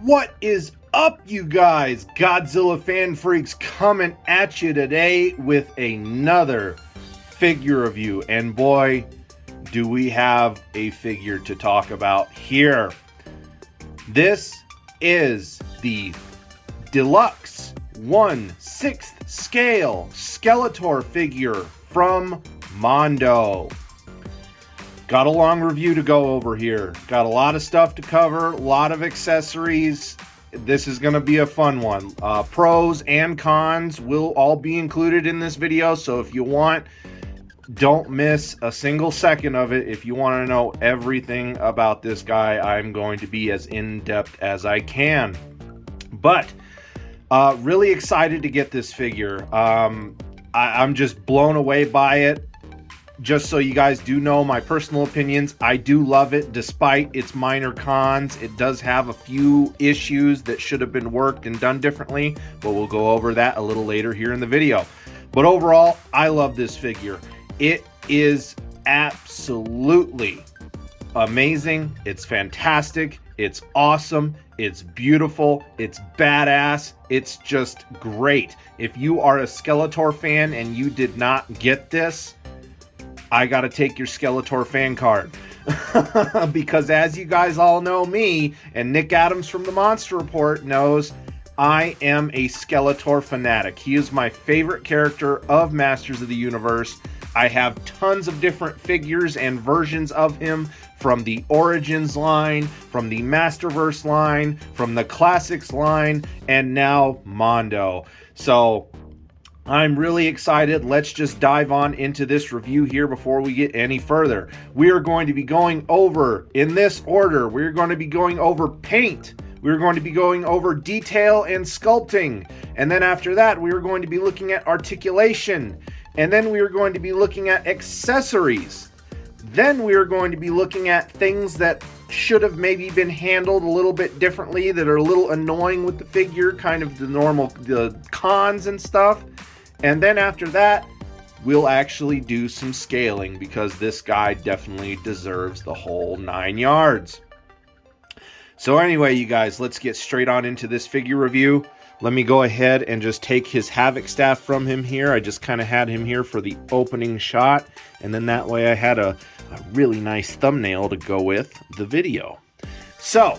What is up, you guys? Godzilla fan freaks coming at you today with another figure review. And boy, do we have a figure to talk about here. This is the Deluxe 1/6 scale Skeletor figure from Mondo. Got a long review to go over here. Got a lot of stuff to cover, a lot of accessories. This is going to be a fun one. Pros and cons will all be included in this video, so if you want, don't miss a single second of it. If you want to know everything about this guy, I'm going to be as in-depth as I can. But really excited to get this figure. I'm just blown away by it. Just so you guys do know my personal opinions, I do love it despite its minor cons. It does have a few issues that should have been worked and done differently, but we'll go over that a little later here in the video. But overall, I love this figure. It is absolutely amazing. It's fantastic. It's awesome. It's beautiful. It's badass. It's just great. If you are a Skeletor fan and you did not get this, I gotta take your Skeletor fan card. Because as you guys all know me, and Nick Adams from the Monster Report knows, I am a Skeletor fanatic. He is my favorite character of Masters of the Universe. I have tons of different figures and versions of him from the Origins line, from the Masterverse line, from the Classics line, and now Mondo. So I'm really excited. Let's just dive on into this review here before we get any further. We are going to be going over, in this order, we're going to be going over paint. We're going to be going over detail and sculpting. And then after that, we are going to be looking at articulation. And then we are going to be looking at accessories. Then we are going to be looking at things that should have maybe been handled a little bit differently, that are a little annoying with the figure, kind of the cons and stuff. And then after that, we'll actually do some scaling because this guy definitely deserves the whole 9 yards. So anyway, you guys, let's get straight on into this figure review. Let me go ahead and just take his Havoc staff from him here. I just kind of had him here for the opening shot. And then that way I had a really nice thumbnail to go with the video. So,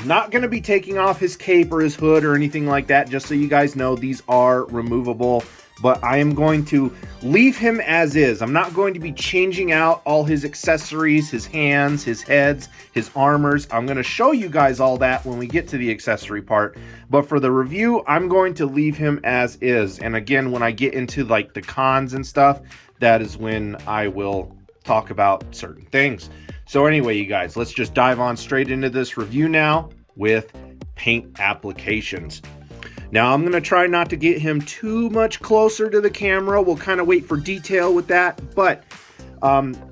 not going to be taking off his cape or his hood or anything like that. Just so you guys know, these are removable. But I am going to leave him as is. I'm not going to be changing out all his accessories, his hands, his heads, his armors. I'm going to show you guys all that when we get to the accessory part. But for the review, I'm going to leave him as is. And again, when I get into like the cons and stuff, that is when I will talk about certain things. So anyway, you guys, let's just dive on straight into this review now with paint applications. Now, I'm going to try not to get him too much closer to the camera. We'll kind of wait for detail with that. But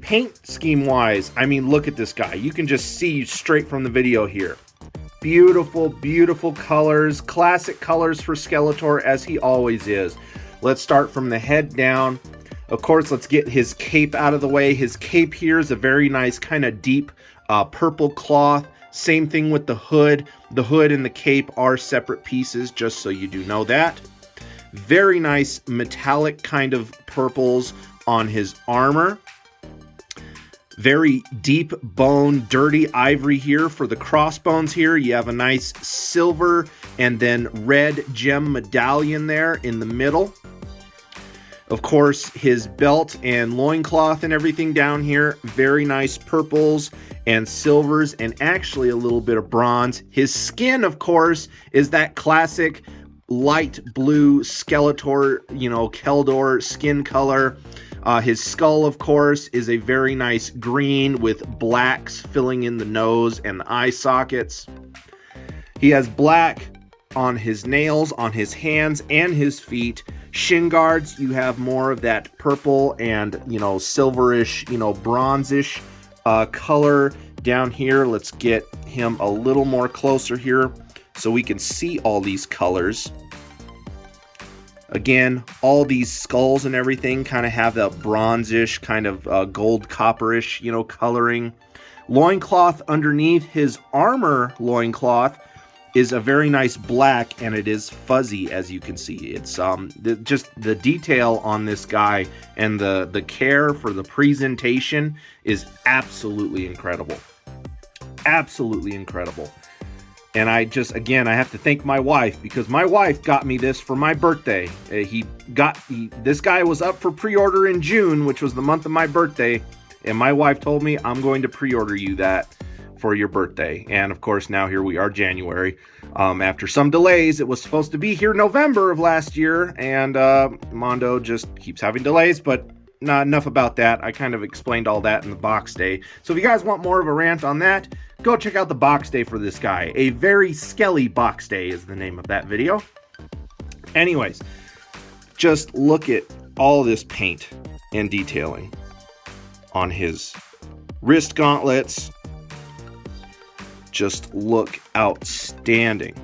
paint scheme-wise, I mean, look at this guy. You can just see straight from the video here. Beautiful, beautiful colors. Classic colors for Skeletor, as he always is. Let's start from the head down. Of course, let's get his cape out of the way. His cape here is a very nice kind of deep purple cloth. Same thing with the hood. The hood and the cape are separate pieces, just so you do know that. Very nice metallic kind of purples on his armor. Very deep bone, dirty ivory here for the crossbones here. You have a nice silver and then red gem medallion there in the middle. Of course, his belt and loincloth and everything down here, very nice purples and silvers and actually a little bit of bronze. His skin, of course, is that classic light blue Skeletor, Keldor skin color. His skull, of course, is a very nice green with blacks filling in the nose and the eye sockets. He has black on his nails, on his hands, and his feet. Shin guards, you have more of that purple and, silverish, bronzish color down here. Let's get him a little more closer here so we can see all these colors. Again, all these skulls and everything kind of have that bronzish, kind of gold copperish, coloring. Loincloth underneath his armor loincloth is a very nice black, and it is fuzzy, as you can see. It's just the detail on this guy and the care for the presentation is absolutely incredible. Absolutely incredible. And I have to thank my wife, because my wife got me this for my birthday. This guy was up for pre-order in June, which was the month of my birthday, and my wife told me, I'm going to pre-order you that for your birthday. And of course, now here we are, January. After some delays, it was supposed to be here November of last year, and Mondo just keeps having delays, but not enough about that. I kind of explained all that in the box day. So if you guys want more of a rant on that, go check out the box day for this guy. A very skelly box day is the name of that video. Anyways, just look at all this paint and detailing on his wrist gauntlets. Just look outstanding.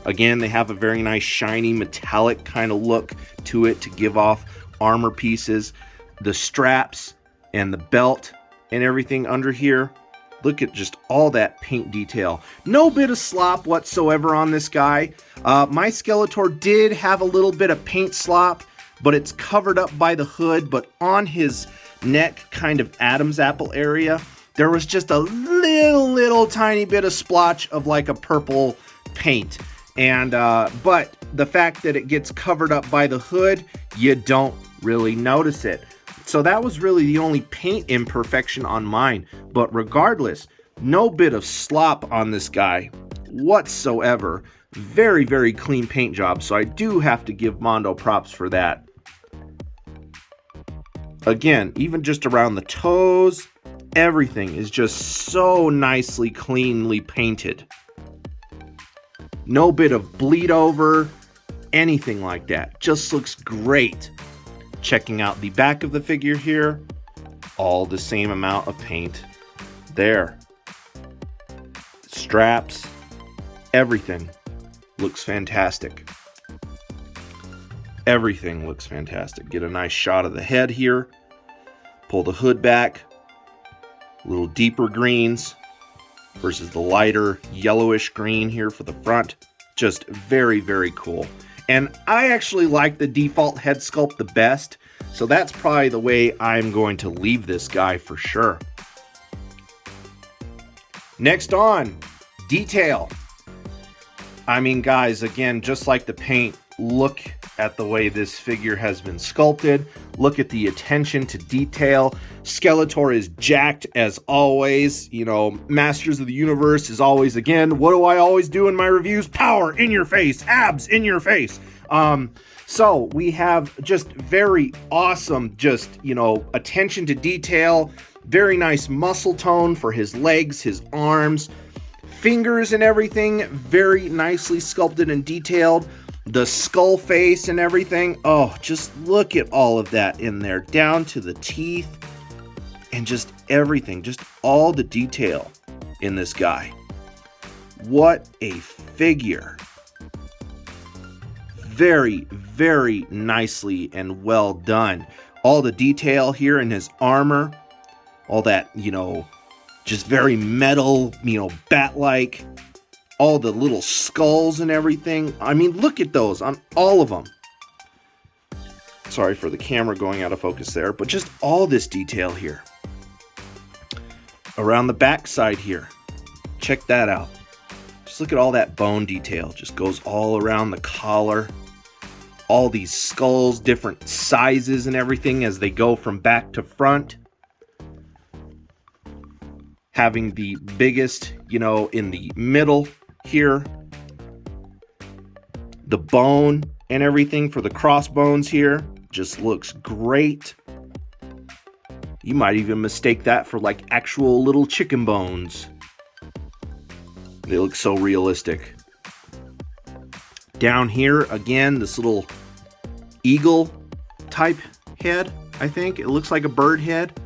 Again, they have a very nice shiny metallic kind of look to it to give off armor pieces. The straps and the belt and everything under here. Look at just all that paint detail. No bit of slop whatsoever on this guy. My Skeletor did have a little bit of paint slop, but it's covered up by the hood. But on his neck, kind of Adam's apple area, there was just a little tiny bit of splotch of like a purple paint. And but the fact that it gets covered up by the hood, you don't really notice it. So that was really the only paint imperfection on mine. But regardless, no bit of slop on this guy whatsoever. Very, very clean paint job. So I do have to give Mondo props for that. Again, even just around the toes, everything is just so nicely, cleanly painted. No bit of bleed over, anything like that. Just looks great. Checking out the back of the figure here, all the same amount of paint there. Straps, everything looks fantastic. Everything looks fantastic. Get a nice shot of the head here. Pull the hood back. A little deeper greens versus the lighter yellowish green here for the front. Just very, very cool. And I actually like the default head sculpt the best, so that's probably the way I'm going to leave this guy for sure. Next on, detail. I mean, guys, again, just like the paint, look at the way this figure has been sculpted. Look at the attention to detail. Skeletor is jacked as always. You know, Masters of the Universe is always, again, what do I always do in my reviews? Power in your face, abs in your face. So we have just very awesome, just, you know, attention to detail. Very nice muscle tone for his legs, his arms, fingers and everything. Very nicely sculpted and detailed. The skull face and everything. Oh, just look at all of that in there, down to the teeth and just everything, just all the detail in this guy. What a figure. Very, very nicely and well done. All the detail here in his armor, all that, you know, just very metal, you know, bat-like. All the little skulls and everything. I mean, look at those on all of them. Sorry for the camera going out of focus there, but just all this detail here. Around the back side here. Check that out. Just look at all that bone detail. Just goes all around the collar. All these skulls, different sizes and everything as they go from back to front. Having the biggest, you know, in the middle here. The bone and everything for the crossbones here just looks great. You might even mistake that for like actual little chicken bones. They look so realistic. Down here again, this little eagle type head, I think. It looks like a bird head.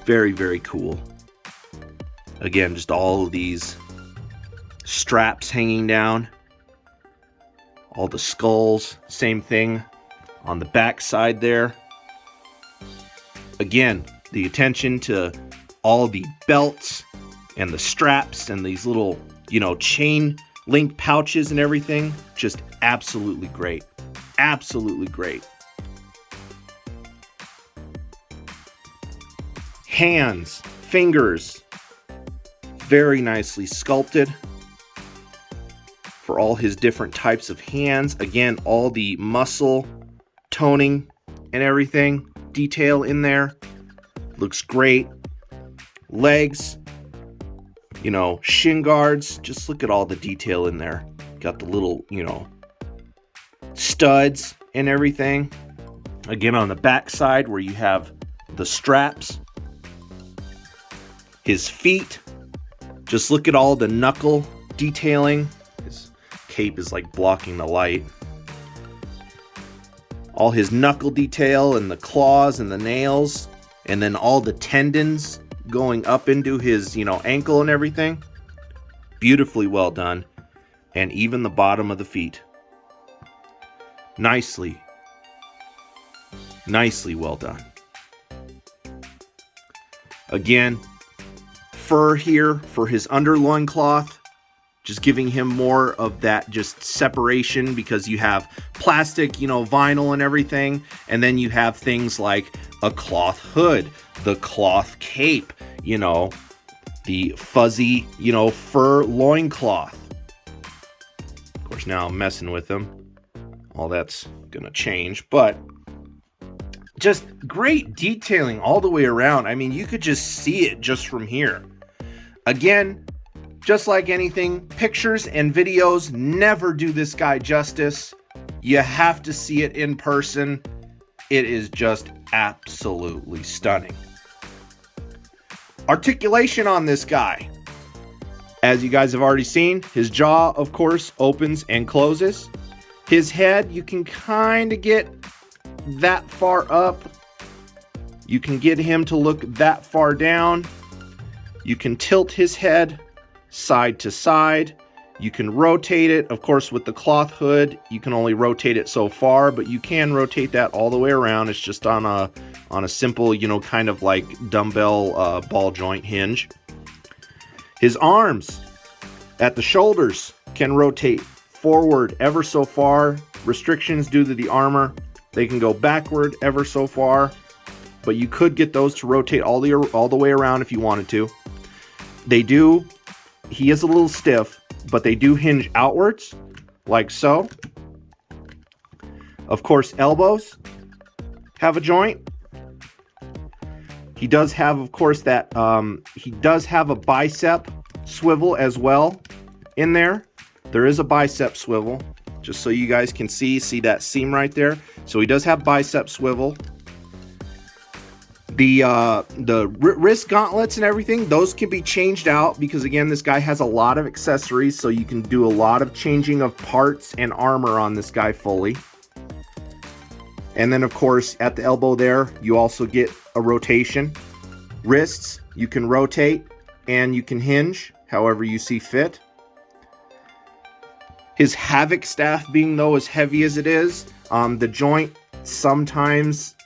Very, very cool. Again, just all of these straps hanging down. All the skulls, same thing on the back side there. Again, the attention to all the belts And the straps and these little, you know, chain link pouches and everything, just absolutely great. Absolutely great. Hands, fingers, very nicely sculpted for all his different types of hands. Again, all the muscle toning and everything, detail in there. Looks great. Legs, you know, shin guards. Just look at all the detail in there. Got the little, you know, studs and everything. Again, on the back side where you have the straps. His feet, just look at all the knuckle detailing. His cape is like blocking the light. All his knuckle detail and the claws and the nails, and then all the tendons going up into his, you know, ankle and everything. Beautifully well done. And even the bottom of the feet. Nicely well done. Again, fur here for his underloin cloth, just giving him more of that just separation, because you have plastic, you know, vinyl and everything, and then you have things like a cloth hood, the cloth cape, you know, the fuzzy, you know, fur loincloth. Of course, now I'm messing with them. All that's gonna change, but just great detailing all the way around. I mean, you could just see it just from here. Again, just like anything, pictures and videos never do this guy justice. You have to see it in person. It is just absolutely stunning. Articulation on this guy. As you guys have already seen, his jaw, of course, opens and closes. His head, you can kind of get that far up. You can get him to look that far down. You can tilt his head side to side. You can rotate it. Of course, with the cloth hood, you can only rotate it so far, but you can rotate that all the way around. It's just on a simple, you know, kind of like dumbbell ball joint hinge. His arms at the shoulders can rotate forward ever so far. Restrictions due to the armor. They can go backward ever so far, but you could get those to rotate all the way around if you wanted to. They do. He is a little stiff, but they do hinge outwards, like so. Of course, elbows have a joint. He does have, of course, that he does have a bicep swivel as well in there. There is a bicep swivel, just so you guys can see that seam right there. So he does have bicep swivel. The wrist gauntlets and everything, those can be changed out, because again, this guy has a lot of accessories, so you can do a lot of changing of parts and armor on this guy fully. And then, of course, at the elbow there, you also get a rotation. Wrists, you can rotate and you can hinge however you see fit. His Havoc staff being, though, as heavy as it is, the joint sometimes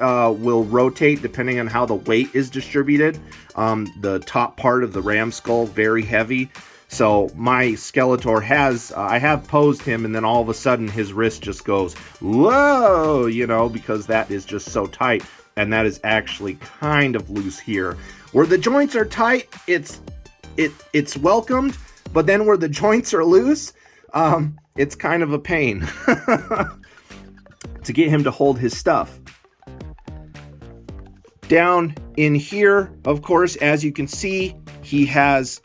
will rotate depending on how the weight is distributed. The top part of the ram skull, very heavy. So my Skeletor has, I have posed him, and then all of a sudden his wrist just goes, whoa, you know, because that is just so tight. And that is actually kind of loose here. Where the joints are tight, it's welcomed, but then where the joints are loose, it's kind of a pain to get him to hold his stuff. Down in here, of course, as you can see, he has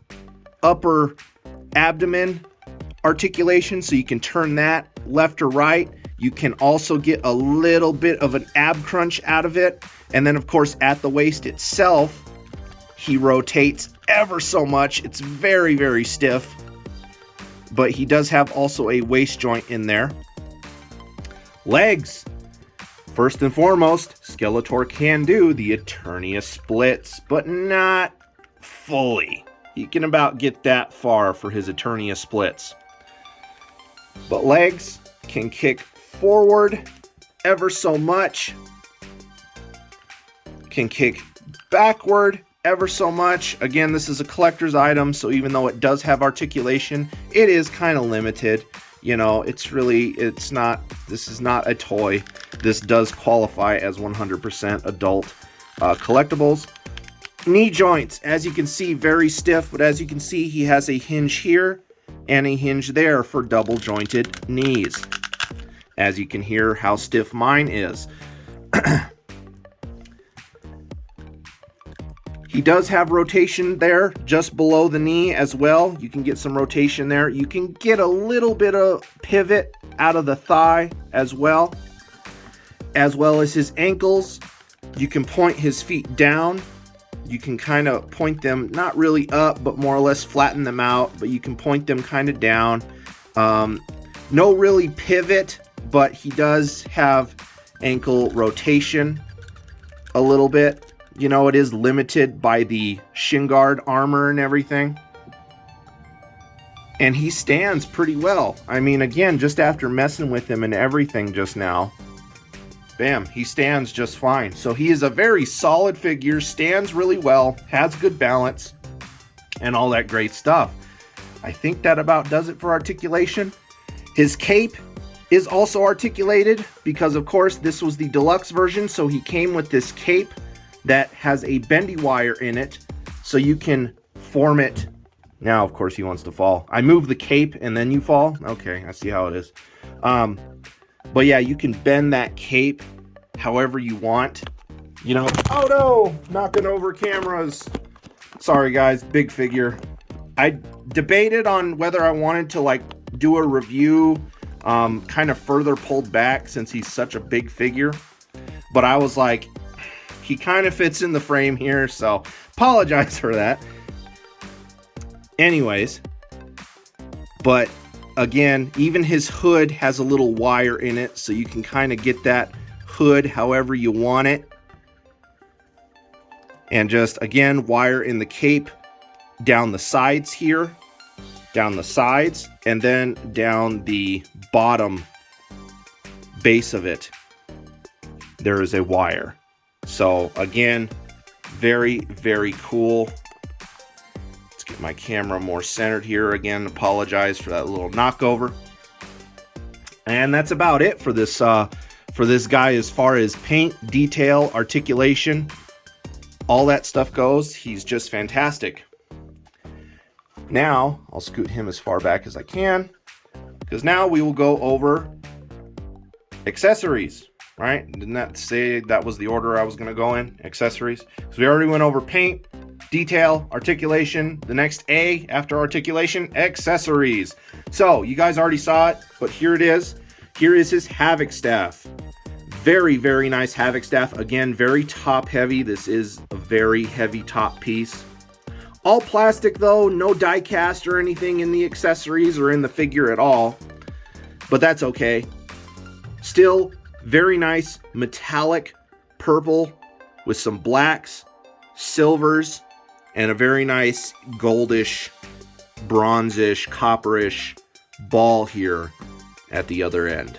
upper abdomen articulation, so you can turn that left or right. You can also get a little bit of an ab crunch out of it. And then, of course, at the waist itself, he rotates ever so much. It's very, very stiff. But he does have also a waist joint in there. Legs. First and foremost, Skeletor can do the Eternia splits, but not fully. He can about get that far for his Eternia splits. But legs can kick forward ever so much. Can kick backward ever so much. Again, this is a collector's item, so even though it does have articulation, it is kind of limited. You know, this is not a toy. This does qualify as 100% adult collectibles. Knee joints, as you can see, very stiff, but as you can see, he has a hinge here and a hinge there for double jointed knees. As you can hear how stiff mine is. He does have rotation there just below the knee as well. You can get some rotation there. You can get a little bit of pivot out of the thigh as well as his ankles. You can point his feet down. You can kind of point them, not really up, but more or less flatten them out, but you can point them kind of down. No really pivot, but he does have ankle rotation a little bit. You know, it is limited by the shin guard armor and everything. And he stands pretty well. I mean, again, just after messing with him and everything just now, bam, he stands just fine. So he is a very solid figure, stands really well, has good balance, and all that great stuff. I think that about does it for articulation. His cape is also articulated because, of course, this was the deluxe version, so he came with this cape that has a bendy wire in it, so you can form it. Now, of course, he wants to fall. I move the cape and then you fall. Okay, I see how it is. But yeah, you can bend that cape however you want. You know, oh no, knocking over cameras. Sorry guys, big figure. I debated on whether I wanted to like do a review kind of further pulled back since he's such a big figure. But I was like, he kind of fits in the frame here, so apologize for that. Anyways, but again, even his hood has a little wire in it, so you can kind of get that hood however you want it. And just, again, wire in the cape down the sides here, down the sides, and then down the bottom base of it, there is a wire. So again, very, very cool. Let's get my camera more centered here. Again, apologize for that little knockover. And that's about it for this guy as far as paint, detail, articulation, all that stuff goes. He's just fantastic. Now, I'll scoot him as far back as I can, because now we will go over accessories. Right? Didn't that say that was the order I was going to go in? Accessories. So we already went over paint, detail, articulation. The next A after articulation, accessories. So you guys already saw it, but here it is. Here is his Havoc staff. Very, very nice Havoc staff. Again, very top heavy. This is a very heavy top piece. All plastic though, no die cast or anything in the accessories or in the figure at all. But that's okay. Still, very nice metallic purple with some blacks, silvers, and a very nice goldish, bronzish, copperish ball here at the other end.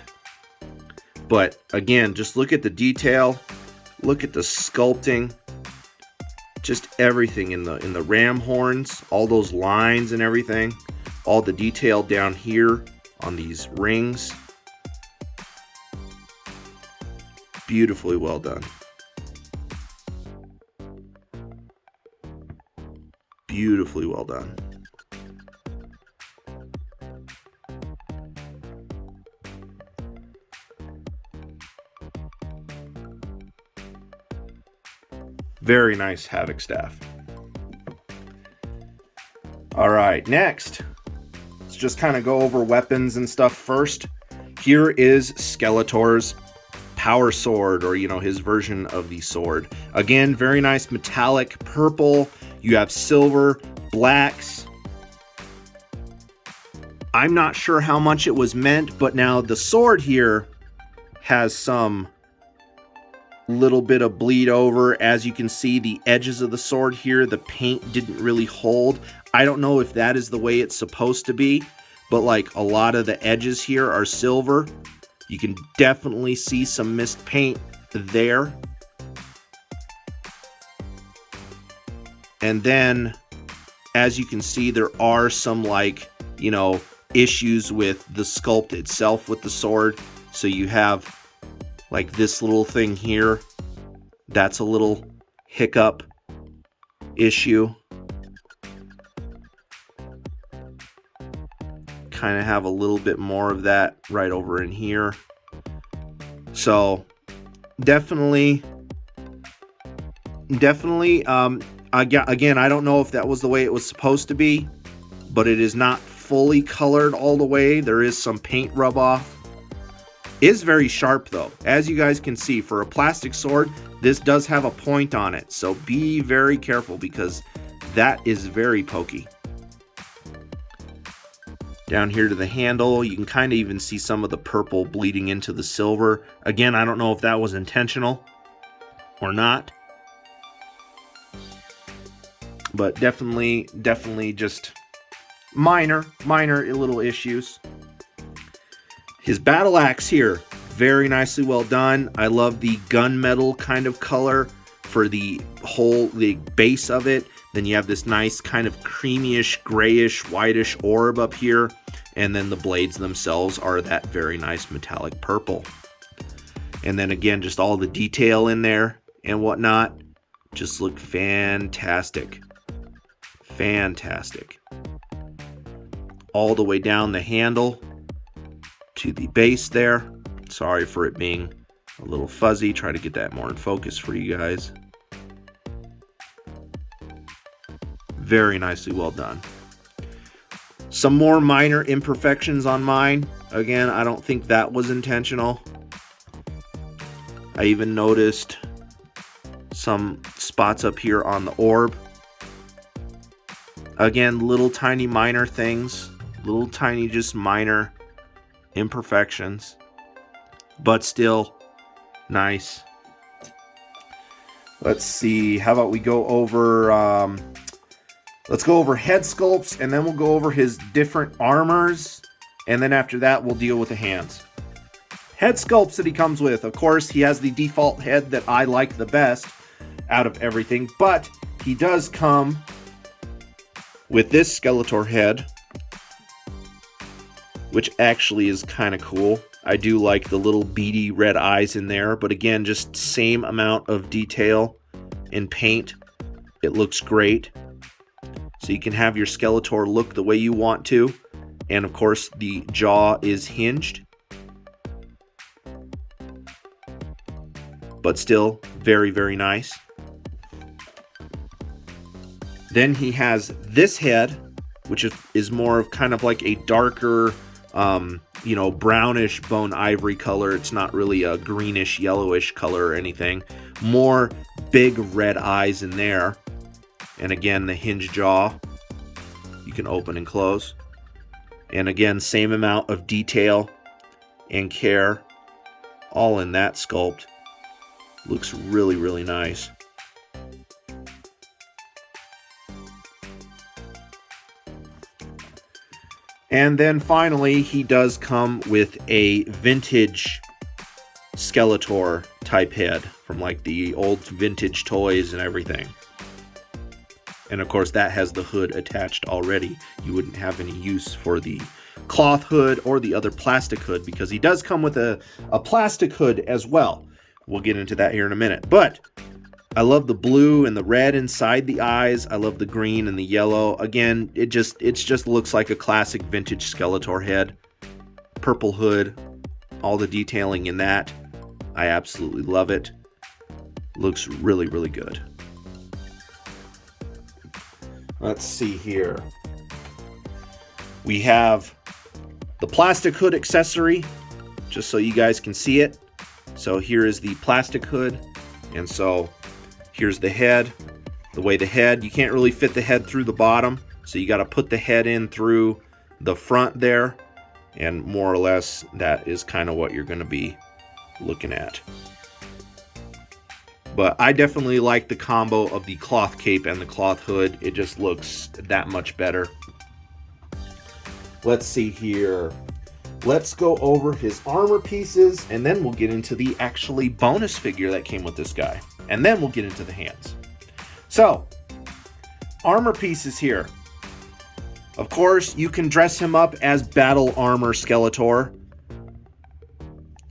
But again, just look at the detail, look at the sculpting, just everything in the ram horns, all those lines and everything, all the detail down here on these rings. Beautifully well done. Beautifully well done. Very nice Havoc staff. All right, next, let's just kind of go over weapons and stuff first. Here is Skeletor's power sword, or his version of the sword. Again, very nice metallic purple. You have silver, blacks. I'm not sure how much it was meant, but now the sword here has some little bit of bleed over. As you can see, the edges of the sword here, the paint didn't really hold. I don't know if that is the way it's supposed to be, but like a lot of the edges here are silver. You can definitely see some missed paint there. And then, as you can see, there are some, like, you know, issues with the sculpt itself with the sword. So you have like this little thing here. That's a little hiccup issue. Kind of have a little bit more of that right over in here. So definitely, again, I don't know if that was the way it was supposed to be, but it is not fully colored all the way. There is some paint rub off. Is very sharp though. As you guys can see, for a plastic sword, this does have a point on it. So be very careful because that is very pokey. Down here to the handle, you can kind of even see some of the purple bleeding into the silver. Again, I don't know if that was intentional or not. But definitely just minor little issues. His battle axe here, very nicely well done. I love the gunmetal kind of color for the base of it. Then you have this nice kind of creamyish, grayish, whitish orb up here. And then the blades themselves are that very nice metallic purple. And then again, just all the detail in there and whatnot just look fantastic. Fantastic. All the way down the handle to the base there. Sorry for it being a little fuzzy. Try to get that more in focus for you guys. Very nicely well done. Some more minor imperfections on mine. Again, I don't think that was intentional. I even noticed some spots up here on the orb. Again, little tiny minor things. Little tiny just minor imperfections, but still nice. Let's see, how about we go over let's go over head sculpts, and then we'll go over his different armors, and then after that we'll deal with the hands. Head sculpts that he comes with, of course, he has the default head that I like the best out of everything, but he does come with this Skeletor head, which actually is kind of cool. I do like the little beady red eyes in there, but again, just same amount of detail in paint. It looks great. So you can have your Skeletor look the way you want to. And of course, the jaw is hinged. But still very, very nice. Then he has this head, which is more of kind of like a darker, you know, brownish bone ivory color. It's not really a greenish, yellowish color or anything. More big red eyes in there. And again, the hinge jaw. You can open and close. And again, same amount of detail and care. All in that sculpt. Looks really, really nice. And then finally, he does come with a vintage Skeletor type head from like the old vintage toys and everything. And of course, that has the hood attached already. You wouldn't have any use for the cloth hood or the other plastic hood because he does come with a plastic hood as well. We'll get into that here in a minute. But I love the blue and the red inside the eyes. I love the green and the yellow. Again, it just looks like a classic vintage Skeletor head. Purple hood, all the detailing in that. I absolutely love it. Looks really, really good. Let's see here. We have the plastic hood accessory, just so you guys can see it. So here is the plastic hood. And so here's the head. The way the head, you can't really fit the head through the bottom. So you got to put the head in through the front there. And more or less, that is kind of what you're going to be looking at. But I definitely like the combo of the cloth cape and the cloth hood. It just looks that much better. Let's see here. Let's go over his armor pieces, and then we'll get into the actually bonus figure that came with this guy. And then we'll get into the hands. So, armor pieces here. Of course, you can dress him up as battle armor Skeletor.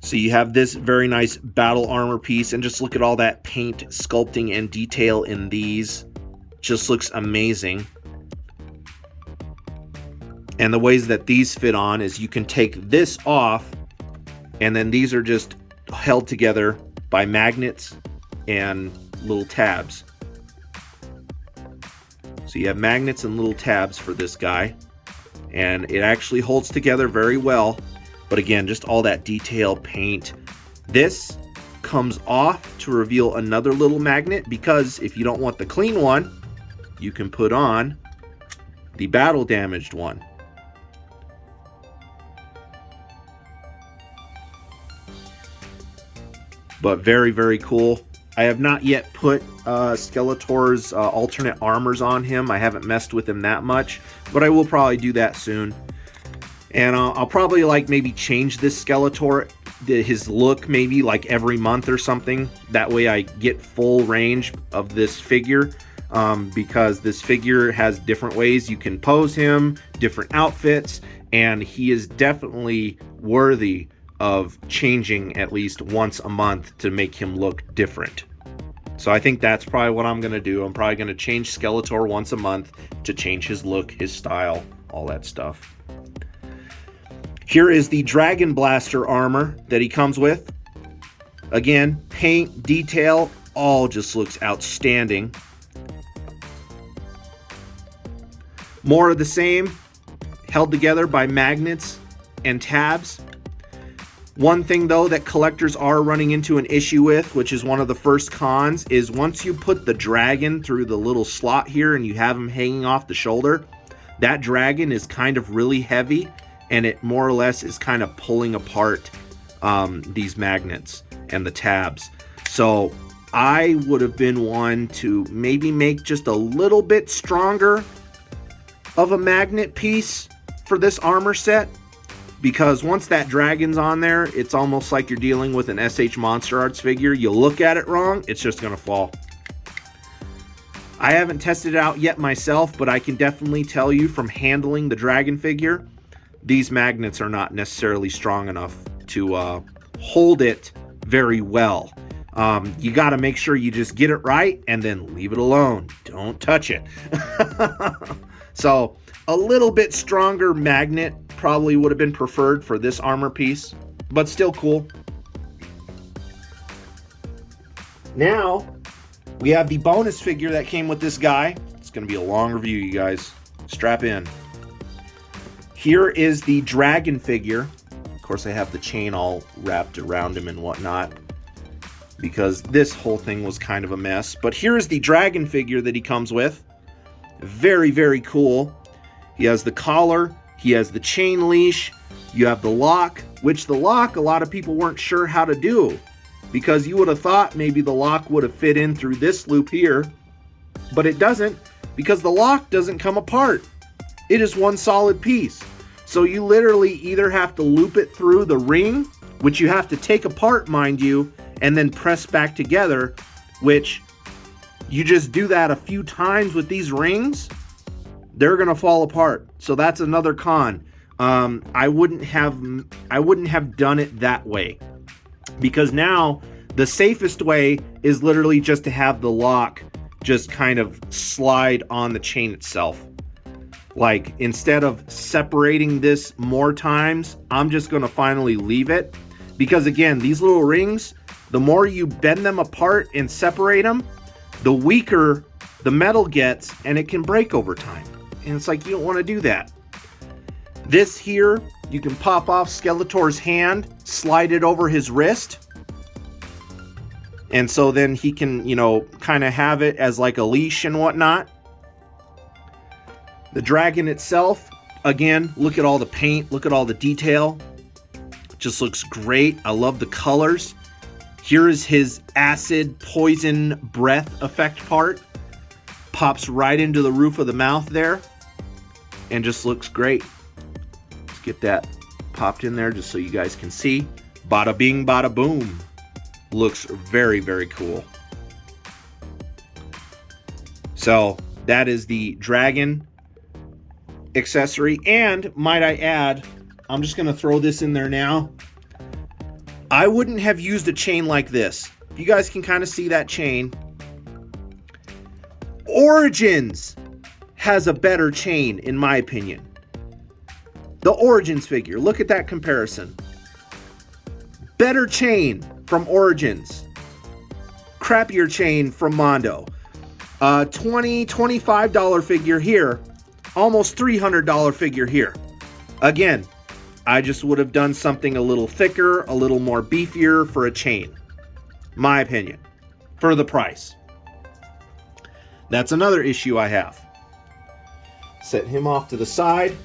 So you have this very nice battle armor piece, and just look at all that paint, sculpting, and detail in these. Just looks amazing. And the ways that these fit on is you can take this off, and then these are just held together by magnets and little tabs. So you have magnets and little tabs for this guy, and it actually holds together very well. But again, just all that detail, paint. This comes off to reveal another little magnet, because if you don't want the clean one, you can put on the battle damaged one. But very, very cool. I have not yet put Skeletor's alternate armors on him. I haven't messed with him that much, but I will probably do that soon. And I'll probably like maybe change this Skeletor, his look maybe like every month or something. That way I get full range of this figure, because this figure has different ways you can pose him, different outfits, and he is definitely worthy of changing at least once a month to make him look different. So I think that's probably what I'm going to do. I'm probably going to change Skeletor once a month to change his look, his style, all that stuff. Here is the Dragon Blaster armor that he comes with. Again, paint, detail, all just looks outstanding. More of the same, held together by magnets and tabs. One thing though that collectors are running into an issue with, which is one of the first cons, is once you put the dragon through the little slot here and you have him hanging off the shoulder, that dragon is kind of really heavy, and it more or less is kind of pulling apart these magnets and the tabs. So I would have been one to maybe make just a little bit stronger of a magnet piece for this armor set, because once that dragon's on there, it's almost like you're dealing with an SH Monster Arts figure. You look at it wrong, it's just gonna fall. I haven't tested it out yet myself, but I can definitely tell you from handling the dragon figure, these magnets are not necessarily strong enough to hold it very well. You got to make sure you just get it right and then leave it alone. Don't touch it. So a little bit stronger magnet probably would have been preferred for this armor piece, but still cool. Now we have the bonus figure that came with this guy. It's going to be a long review, you guys. Strap in. Here is the dragon figure. Of course, I have the chain all wrapped around him and whatnot, because this whole thing was kind of a mess. But here is the dragon figure that he comes with. Very, very cool. He has the collar. He has the chain leash. You have the lock, which the lock, a lot of people weren't sure how to do, because you would have thought maybe the lock would have fit in through this loop here, but it doesn't, because the lock doesn't come apart. It is one solid piece. So you literally either have to loop it through the ring, which you have to take apart, mind you, and then press back together, which you just do that a few times with these rings, they're gonna fall apart. So that's another con. I wouldn't have done it that way, because now the safest way is literally just to have the lock just kind of slide on the chain itself. Like, instead of separating this more times, I'm just going to finally leave it, because again, these little rings, the more you bend them apart and separate them, the weaker the metal gets, and it can break over time. And it's like, you don't want to do that. This here, you can pop off Skeletor's hand, slide it over his wrist, and so then he can, you know, kind of have it as like a leash and whatnot. The dragon itself, again, look at all the paint, look at all the detail. It just looks great. I love the colors. Here is his acid poison breath effect part. Pops right into the roof of the mouth there, and just looks great. Let's get that popped in there just so you guys can see. Bada bing, bada boom. Looks very, very cool. So That is the dragon accessory. And might I add, I'm just going to throw this in there now. I wouldn't have used a chain like this. You guys can kind of see that chain. Origins has a better chain, in my opinion. The Origins figure, look at that comparison. Better chain from Origins. Crappier chain from Mondo. $20, $25 figure here. Almost $300 figure here. Again, I just would have done something a little thicker, a little more beefier for a chain. My opinion. For the price. That's another issue I have. Set him off to the side.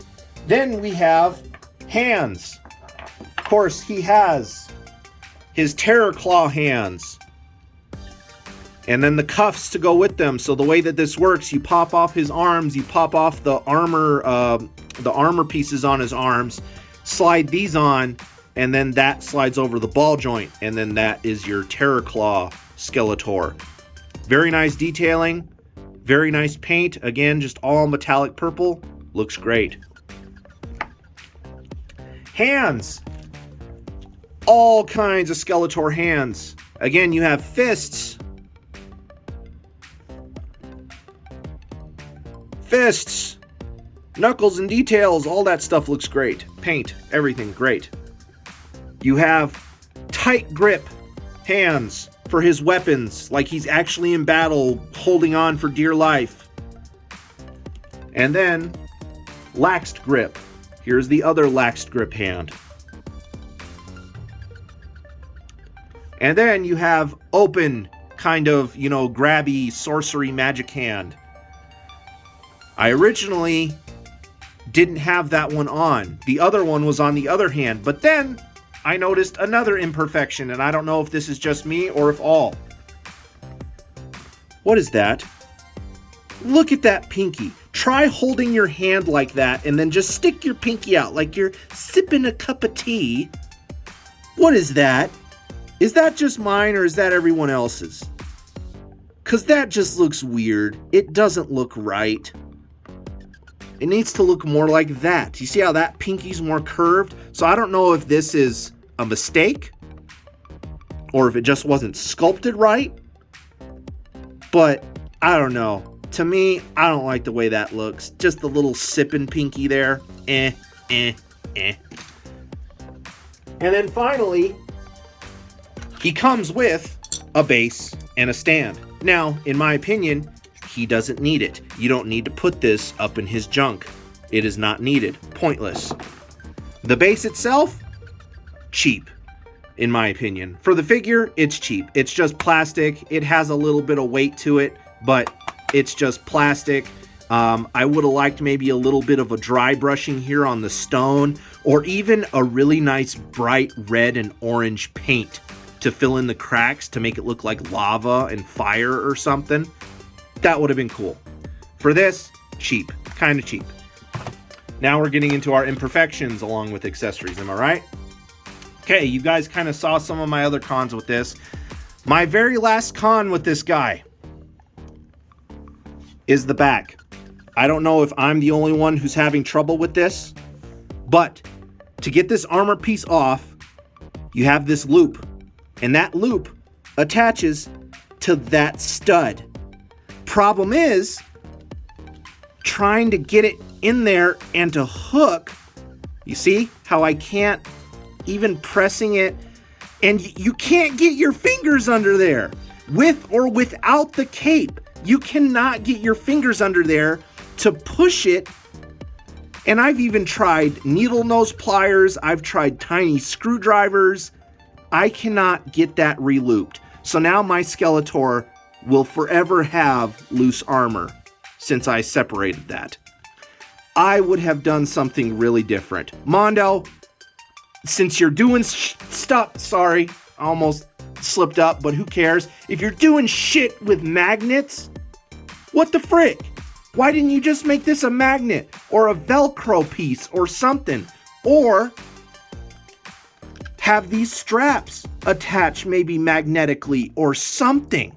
Then we have hands. Of course, he has his Terror Claw hands. And then the cuffs to go with them. So the way that this works, you pop off his arms, you pop off the armor pieces on his arms, slide these on, and then that slides over the ball joint, and then that is your Terror Claw Skeletor. Very nice detailing, very nice paint. Again, just all metallic purple. Looks great. Hands. All kinds of Skeletor hands. Again, you have fists. Fists, knuckles and details, all that stuff looks great. Paint, everything great. You have tight grip hands for his weapons, like he's actually in battle, holding on for dear life. And then laxed grip. Here's the other laxed grip hand. And then you have open, kind of, grabby sorcery magic hand. I originally didn't have that one on. The other one was on the other hand, but then I noticed another imperfection, and I don't know if this is just me or if all. What is that? Look at that pinky. Try holding your hand like that and then just stick your pinky out like you're sipping a cup of tea. What is that? Is that just mine or is that everyone else's? Because that just looks weird. It doesn't look right. It needs to look more like that. You see how that pinky's more curved? So I don't know if this is a mistake or if it just wasn't sculpted right. But I don't know. To me, I don't like the way that looks. Just the little sipping pinky there. And then finally, he comes with a base and a stand. Now, in my opinion, he doesn't need it. You don't need to put this up in his junk. It is not needed. Pointless. The base itself, cheap, in my opinion. For the figure, it's cheap. It's just plastic. It has a little bit of weight to it, but it's just plastic. I would have liked maybe a little bit of a dry brushing here on the stone, or even a really nice bright red and orange paint to fill in the cracks to make it look like lava and fire or something. That would have been cool. For this, cheap. Kind of cheap. Now we're getting into our imperfections along with accessories, am I right? Okay, you guys kind of saw some of my other cons with this. My very last con with this guy is the back. I don't know if I'm the only one who's having trouble with this, but to get this armor piece off, you have this loop, and that loop attaches to that stud. Problem is trying to get it in there and to hook. You see how I can't even pressing it, and you can't get your fingers under there. With or without the cape, you cannot get your fingers under there to push it. And I've even tried needle nose pliers. I've tried tiny screwdrivers. I cannot get that re-looped. So now my Skeletor will forever have loose armor since I separated that. I would have done something really different. Mondo, since you're doing stuff, sorry, I almost slipped up, but who cares? If you're doing shit with magnets, what the frick? Why didn't you just make this a magnet or a Velcro piece or something? Or have these straps attach maybe magnetically or something?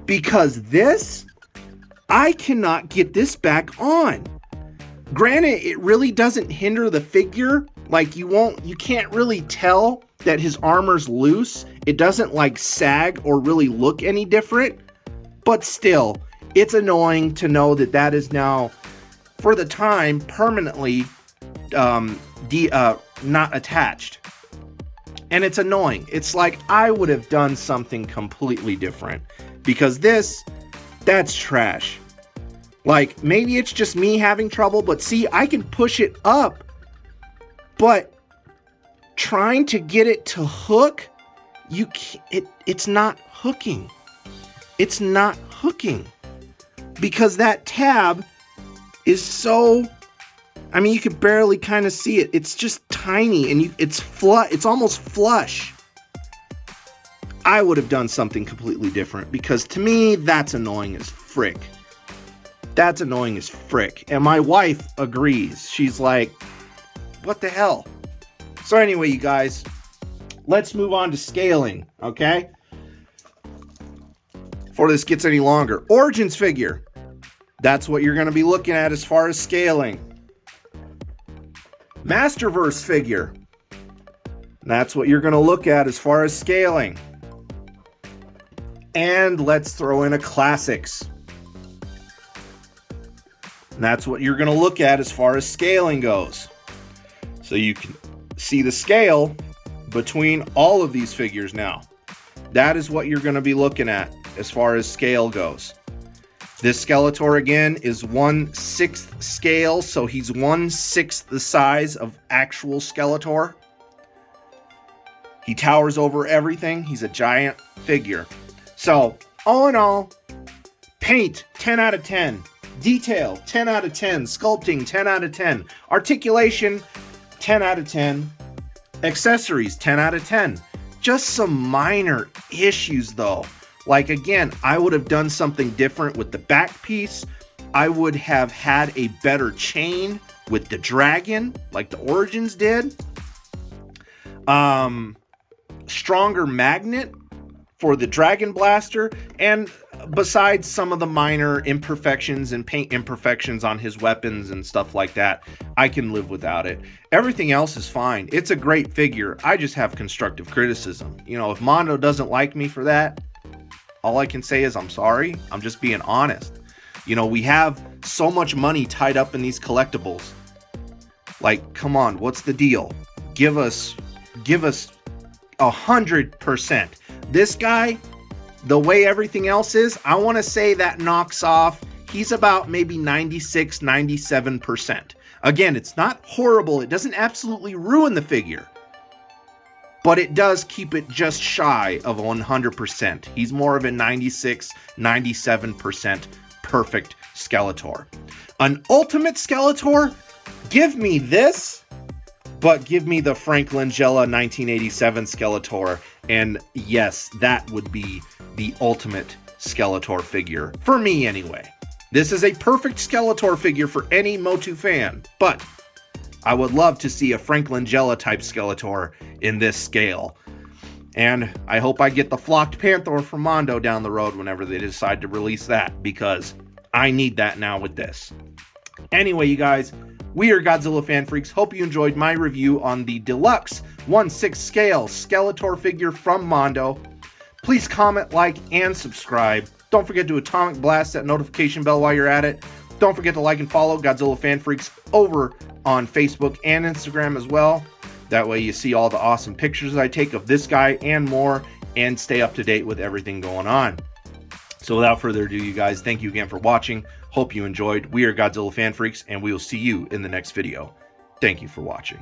Because this I cannot get this back on. Granted, it really doesn't hinder the figure. Like you can't really tell that his armor's loose. It doesn't like sag or really look any different. But still, it's annoying to know that that is now, for the time, permanently not attached. And it's annoying. It's like I would have done something completely different. Because that's trash. Like, maybe it's just me having trouble, but see, I can push it up. But trying to get it to hook, it's not hooking. It's not hooking. Because that tab is so, I mean, you could barely kind of see it. It's just tiny and it's almost flush. I would have done something completely different because to me, that's annoying as frick. That's annoying as frick. And my wife agrees. She's like, what the hell? So anyway, you guys, let's move on to scaling, okay? Before this gets any longer. Origins figure. That's what you're going to be looking at as far as scaling. Masterverse figure. That's what you're going to look at as far as scaling. And let's throw in a classics. And that's what you're going to look at as far as scaling goes. So you can see the scale between all of these figures now. That is what you're going to be looking at as far as scale goes. This Skeletor again is 1/6 scale, so he's 1/6 the size of actual Skeletor. He towers over everything. He's a giant figure. So, all in all, paint, 10 out of 10. Detail, 10 out of 10. Sculpting, 10 out of 10. Articulation, 10 out of 10. Accessories, 10 out of 10. Just some minor issues though. Like again, I would have done something different with the back piece. I would have had a better chain with the dragon, like the Origins did. Stronger magnet for the Dragon Blaster, and besides some of the minor imperfections and paint imperfections on his weapons and stuff like that, I can live without it. Everything else is fine. It's a great figure. I just have constructive criticism. You know, if Mondo doesn't like me for that, all I can say is I'm sorry. I'm just being honest. You know, we have so much money tied up in these collectibles. Like, come on, what's the deal? Give us 100%. This guy, the way everything else is, I want to say that knocks off, he's about maybe 96, 97%. Again, it's not horrible. It doesn't absolutely ruin the figure. But it does keep it just shy of 100%. He's more of a 96, 97% perfect Skeletor. An ultimate Skeletor? Give me this, but give me the Frank Langella 1987 Skeletor. And yes, that would be the ultimate Skeletor figure. For me, anyway. This is a perfect Skeletor figure for any Motu fan. But I would love to see a Frank Langella type Skeletor in this scale. And I hope I get the Flocked Panther from Mondo down the road whenever they decide to release that, because I need that now with this. Anyway, you guys, we are Godzilla Fan Freaks. Hope you enjoyed my review on the Deluxe 1/6 scale Skeletor figure from Mondo. Please comment, like, and subscribe. Don't forget to atomic blast that notification bell while you're at it. Don't forget to like and follow Godzilla Fan Freaks over on Facebook and Instagram as well. That way you see all the awesome pictures I take of this guy and more, and stay up to date with everything going on. So without further ado, you guys, thank you again for watching. Hope you enjoyed. We are Godzilla Fan Freaks, and we will see you in the next video. Thank you for watching.